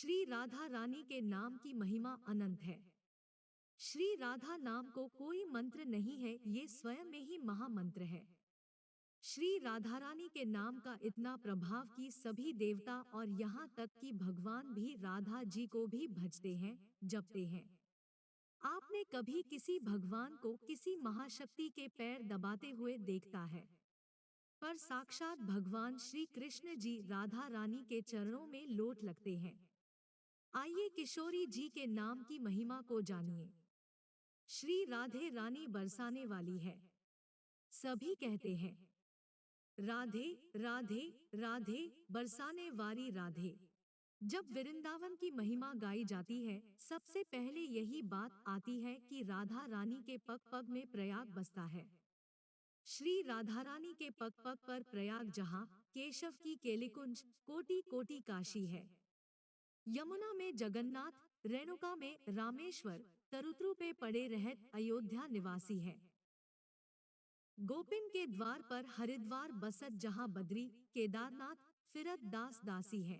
श्री राधा रानी के नाम की महिमा अनंत है। श्री राधा नाम को कोई मंत्र नहीं है, ये स्वयं में ही महामंत्र है। श्री राधा रानी के नाम का इतना प्रभाव कि सभी देवता और यहाँ तक कि भगवान भी राधा जी को भी भजते हैं, जपते हैं। आपने कभी किसी भगवान को किसी महाशक्ति के पैर दबाते हुए देखता है? पर साक्षात भगवान श्री कृष्ण जी राधा रानी के चरणों में लोट लगते हैं। आइए किशोरी जी के नाम की महिमा को जानिए। श्री राधे रानी बरसाने वाली है। सभी कहते हैं राधे राधे राधे बरसाने वाली राधे। जब वृंदावन की महिमा गाई जाती है, सबसे पहले यही बात आती है कि राधा रानी के पग पग में प्रयाग बसता है। श्री राधा रानी के पग पग पर प्रयाग, जहाँ केशव की केलिकुंज, कोटि कोटि काशी है। यमुना में जगन्नाथ, रेणुका में रामेश्वर, तरुत्रु पे पड़े रहत अयोध्या निवासी है। गोपिन के द्वार पर हरिद्वार बसत, जहाँ बद्री केदारनाथ फिरत दास दासी है।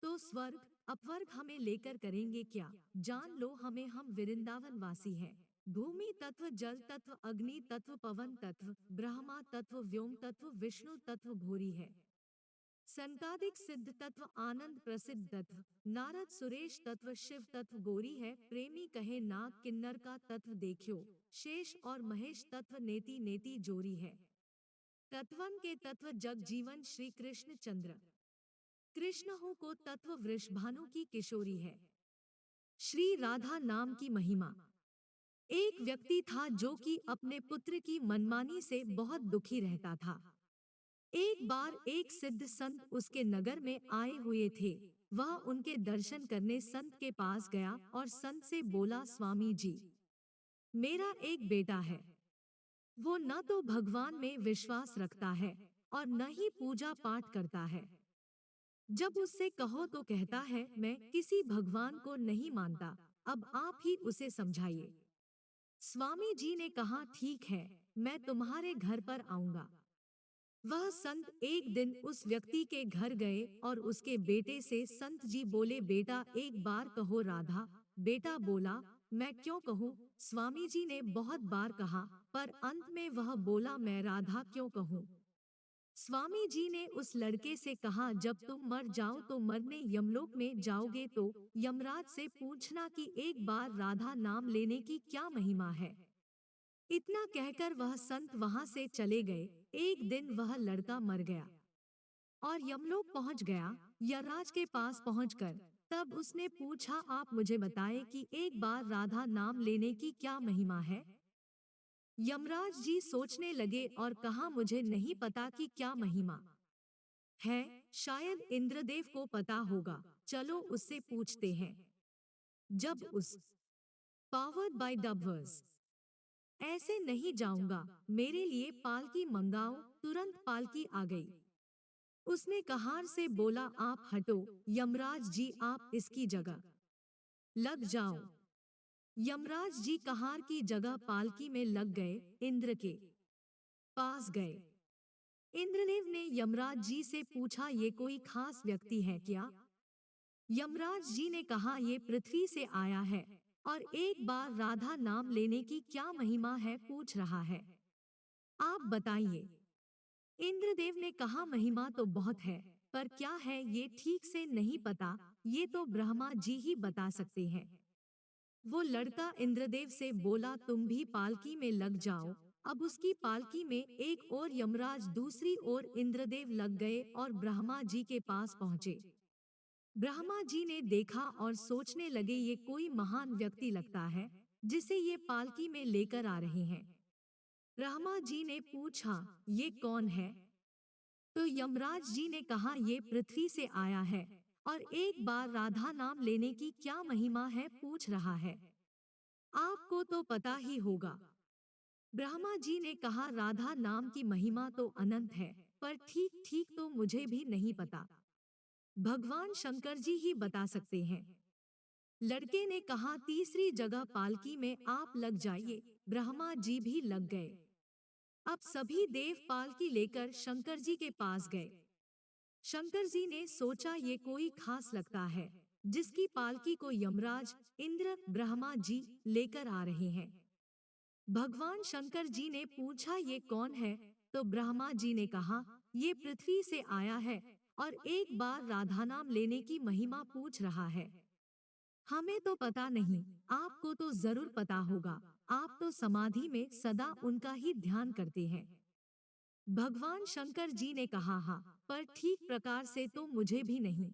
तो स्वर्ग अपवर्ग हमें लेकर करेंगे क्या, जान लो हमें, हम वृंदावन वासी हैं। भूमि तत्व, जल तत्व, अग्नि तत्व, पवन तत्व, ब्रह्मा तत्व, व्योम तत्व, विष्णु तत्व भोरी है। संकादिक सिद्ध तत्व, आनंद प्रसिद्ध तत्व, नारद सुरेश तत्व, शिव तत्व गौरी है। प्रेमी कहे नाग किन्नर का तत्व देखियो, शेष और महेश तत्व नेति नेति जोरी है। तत्वन के तत्व जग जीवन, श्री कृष्ण चंद्र कृष्ण हूँ को तत्व, वृषभानु की किशोरी है। श्री राधा नाम की महिमा। एक व्यक्ति था जो कि अपने पुत्र की मनमानी से बहुत दुखी रहता था। एक बार एक सिद्ध संत उसके नगर में आए हुए थे। वह उनके दर्शन करने संत के पास गया और संत से बोला, स्वामी जी, मेरा एक बेटा है। वो न तो भगवान में विश्वास रखता है और न ही पूजा पाठ करता है। जब उससे कहो तो कहता है, मैं किसी भगवान को नहीं मानता, अब आप ही उसे समझाइए। स्वामी जी ने कहा, ठीक है, मैं तुम्हारे घर पर आऊंगा। वह संत एक दिन उस व्यक्ति के घर गए और उसके बेटे से संत जी बोले, बेटा एक बार कहो राधा। बेटा बोला, मैं क्यों कहूँ? स्वामी जी ने बहुत बार कहा, पर अंत में वह बोला, मैं राधा क्यों कहूँ? स्वामी जी ने उस लड़के से कहा, जब तुम मर जाओ तो मरने यमलोक में जाओगे तो यमराज से पूछना कि एक बार राधा नाम लेने की क्या महिमा है। इतना कहकर वह संत वहां से चले गए। एक दिन वह लड़का मर गया और यमलोक पहुंच गया। यमराज के पास पहुंचकर तब उसने पूछा, आप मुझे बताएं कि एक बार राधा नाम लेने की क्या महिमा है। यमराज जी सोचने लगे और कहा, मुझे नहीं पता कि क्या महिमा है, शायद इंद्रदेव को पता होगा, चलो उससे पूछते हैं। जब उस पावर्ड बाय डबर्स, ऐसे नहीं जाऊंगा, मेरे लिए पालकी मंगाओ। तुरंत पालकी आ गई। उसने कहार से बोला, आप हटो यमराज जी, आप इसकी जगह लग जाओ। यमराज जी कहार की जगह पालकी में लग गए, इंद्र के पास गए। इंद्रदेव ने यमराज जी से पूछा, ये कोई खास व्यक्ति है क्या? यमराज जी ने कहा, ये पृथ्वी से आया है और एक बार राधा नाम लेने की क्या महिमा है पूछ रहा है, आप बताइए। इंद्रदेव ने कहा, महिमा तो बहुत है, पर क्या है ये ठीक से नहीं पता, ये तो ब्रह्मा जी ही बता सकते हैं। वो लड़का इंद्रदेव से बोला, तुम भी पालकी में लग जाओ। अब उसकी पालकी में एक और यमराज, दूसरी ओर इंद्रदेव लग गए और ब्रह्मा जी के पास पहुँचे। ब्रह्मा जी ने देखा और सोचने लगे, ये कोई महान व्यक्ति लगता है जिसे ये पालकी में लेकर आ रहे हैं। ब्रह्मा जी ने पूछा, ये कौन है? तो यमराज जी ने कहा, ये पृथ्वी से आया है और एक बार राधा नाम लेने की क्या महिमा है पूछ रहा है, आपको तो पता ही होगा। ब्रह्मा जी ने कहा, राधा नाम की महिमा तो अनंत है, पर ठीक ठीक तो मुझे भी नहीं पता, भगवान शंकर जी ही बता सकते हैं। लड़के ने कहा, तीसरी जगह पालकी में आप लग जाइए। ब्रह्मा जी भी लग गए। अब सभी देव पालकी लेकर शंकर जी के पास गए। शंकर जी ने सोचा ये कोई खास लगता है, जिसकी पालकी को यमराज, इंद्र, ब्रह्मा जी लेकर आ रहे हैं। भगवान शंकर जी ने पूछा ये कौन है, तो ब्रह्मा जी ने कहा ये पृथ्वी से आया है और एक बार राधा नाम लेने की महिमा पूछ रहा है। हमें तो पता नहीं, आपको तो जरूर पता होगा, आप तो समाधि में सदा उनका ही ध्यान करते हैं। भगवान शंकर जी ने कहा हाँ, पर ठीक प्रकार से तो मुझे भी नहीं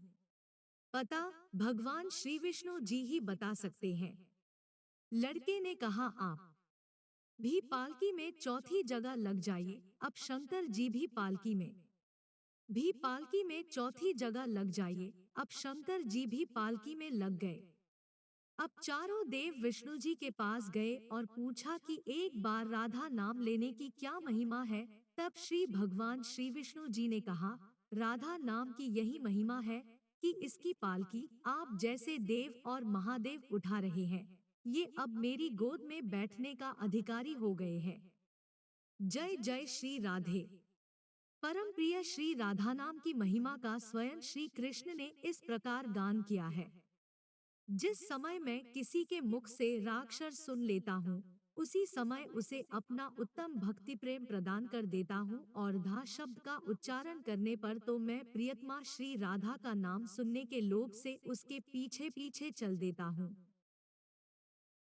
पता, भगवान श्री विष्णु जी ही बता सकते हैं। लड़के ने कहा आप भी पालकी में चौथी जगह लग जाइए। अब शंकर जी भी पालकी में चौथी जगह लग जाइए। अब शंकर जी भी पालकी में लग गए। अब चारों देव विष्णु जी के पास गए और पूछा कि एक बार राधा नाम लेने की क्या महिमा है। तब श्री भगवान श्री विष्णु जी ने कहा, राधा नाम की यही महिमा है कि इसकी पालकी आप जैसे देव और महादेव उठा रहे हैं, ये अब मेरी गोद में बैठने का अधिकारी हो गए हैं। जय जय श्री राधे। परम प्रिय श्री राधा नाम की महिमा का स्वयं श्री कृष्ण ने इस प्रकार गान किया है। जिस समय मैं किसी के मुख से रागशर सुन लेता हूँ, उसी समय उसे अपना उत्तम भक्ति प्रेम प्रदान कर देता हूँ और धा शब्द का उच्चारण करने पर तो मैं प्रियतमा श्री राधा का नाम सुनने के लोभ से उसके पीछे पीछे चल देता हूँ।